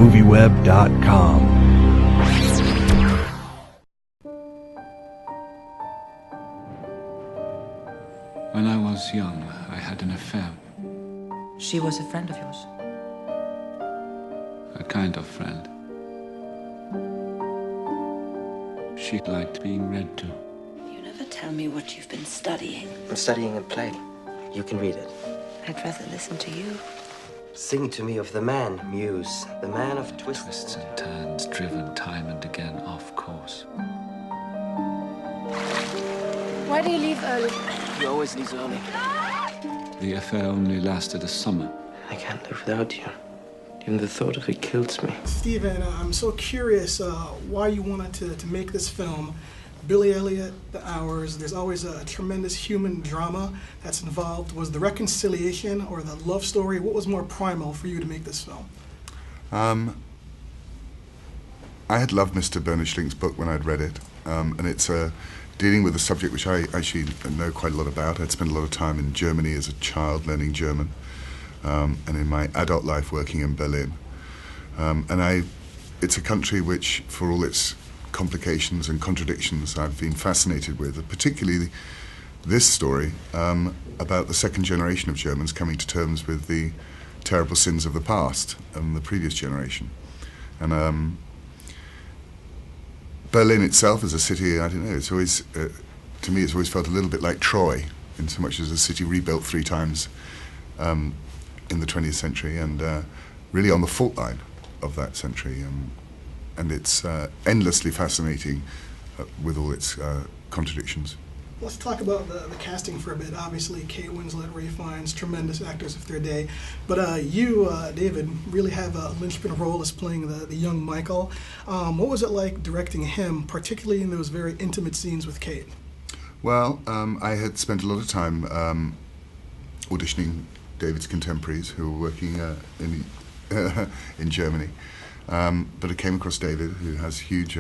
movieweb.com. When I was young, I had an affair. She was a friend of yours? A kind of friend. She liked being read to. You never tell me what you've been studying. I'm studying a play. You can read it. I'd rather listen to you. Sing to me of the man, Muse, the man of Twists and turns, driven time and again off course. Why do you leave early? You always leave early. The affair only lasted a summer. I can't live without you. Even the thought of it kills me. Stephen, I'm so curious why you wanted to make this film. Billy Elliot, The Hours, there's always a tremendous human drama that's involved. Was the reconciliation or the love story, what was more primal for you to make this film? I had loved Mr. Bernard Schlink's book when I'd read it, and it's dealing with a subject which I actually know quite a lot about. I'd spent a lot of time in Germany as a child learning German, and in my adult life working in Berlin. It's a country which, for all its complications and contradictions, I've been fascinated with, particularly this story about the second generation of Germans coming to terms with the terrible sins of the past and the previous generation. And Berlin itself as a city, I don't know, it's always, to me, it's always felt a little bit like Troy, in so much as a city rebuilt 3 times in the 20th century, and really on the fault line of that century. And it's endlessly fascinating with all its contradictions. Let's talk about the casting for a bit. Obviously, Kate Winslet, Ray Fiennes, tremendous actors of their day. But you, David, really have a linchpin role as playing the young Michael. What was it like directing him, particularly in those very intimate scenes with Kate? Well, I had spent a lot of time auditioning David's contemporaries who were working in Germany. But I came across David, who has huge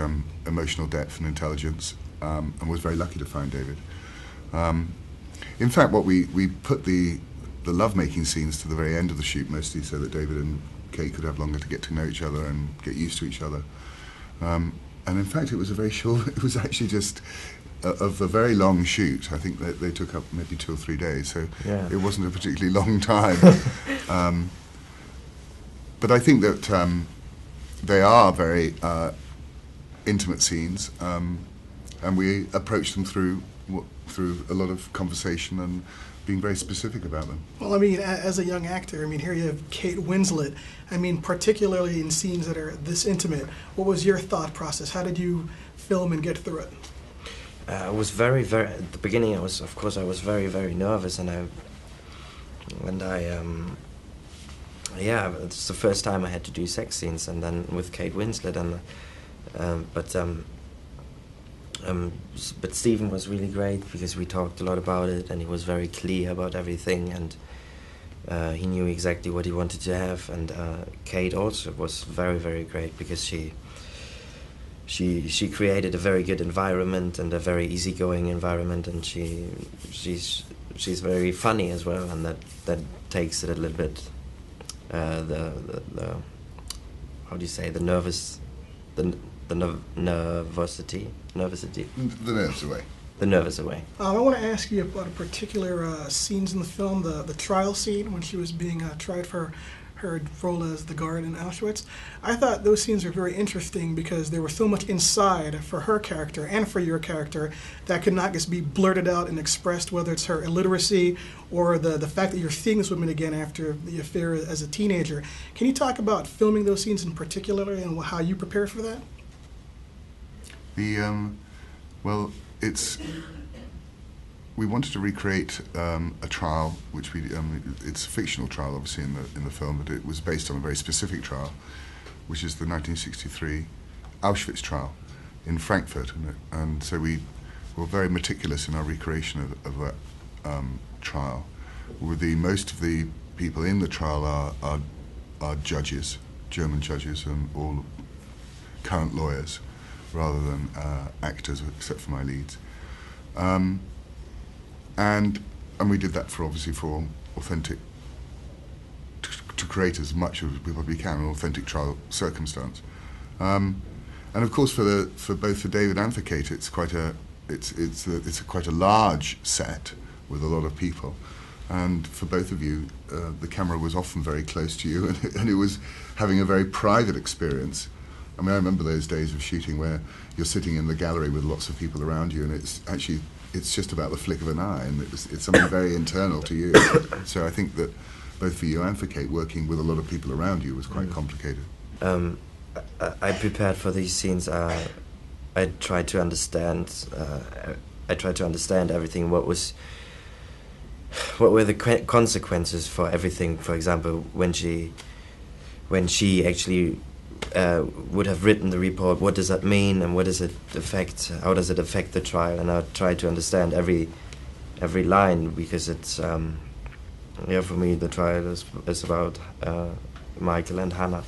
emotional depth and intelligence, and was very lucky to find David. In fact, what we put the love-making scenes to the very end of the shoot, mostly so that David and Kate could have longer to get to know each other and get used to each other. And in fact, it was a very short, it was actually just of a very long shoot. I think they took up maybe 2 or 3 days, so yeah. It wasn't a particularly long time. But I think that they are very intimate scenes, and we approach them through a lot of conversation and being very specific about them. Well, I mean, as a young actor, I mean, here you have Kate Winslet. I mean, particularly in scenes that are this intimate, what was your thought process? How did you film and get through it? I was very, at the beginning, I was very, very nervous, yeah, it's the first time I had to do sex scenes, and then with Kate Winslet, but Stephen was really great because we talked a lot about it, and he was very clear about everything, and he knew exactly what he wanted to have. And Kate also was very, very great because she created a very good environment and a very easygoing environment, and she's very funny as well, and that takes it a little bit. The how do you say, the nervosity. The nerves away. The nerves away. I want to ask you about a particular scenes in the film, the trial scene when she was being tried for her role as the guard in Auschwitz. I thought those scenes were very interesting because there was so much inside for her character and for your character that could not just be blurted out and expressed, whether it's her illiteracy or the fact that you're seeing this woman again after the affair as a teenager. Can you talk about filming those scenes in particular and how you prepared for that? Well, we wanted to recreate a trial, which it's a fictional trial, obviously, in the film, but it was based on a very specific trial, which is the 1963 Auschwitz trial in Frankfurt, and so we were very meticulous in our recreation of that trial. Most of the people in the trial are judges, German judges, and all current lawyers, rather than actors, except for my leads. And we did that for authentic to create as much as we probably can an authentic trial circumstance. And of course, for both for David and for Kate, it's quite a quite a large set with a lot of people. And for both of you, the camera was often very close to you, and it was having a very private experience. I mean, I remember those days of shooting where you're sitting in the gallery with lots of people around you, and it's just about the flick of an eye, and it's something very internal to you. So I think that both for you and for Kate, working with a lot of people around you was quite complicated. I prepared for these scenes. I tried to understand. I tried to understand everything. What were the consequences for everything? For example, when she actually would have written the report, what does that mean, and what does it affect? How does it affect the trial? And I tried to understand every line, because it's for me the trial is about Michael and Hannah.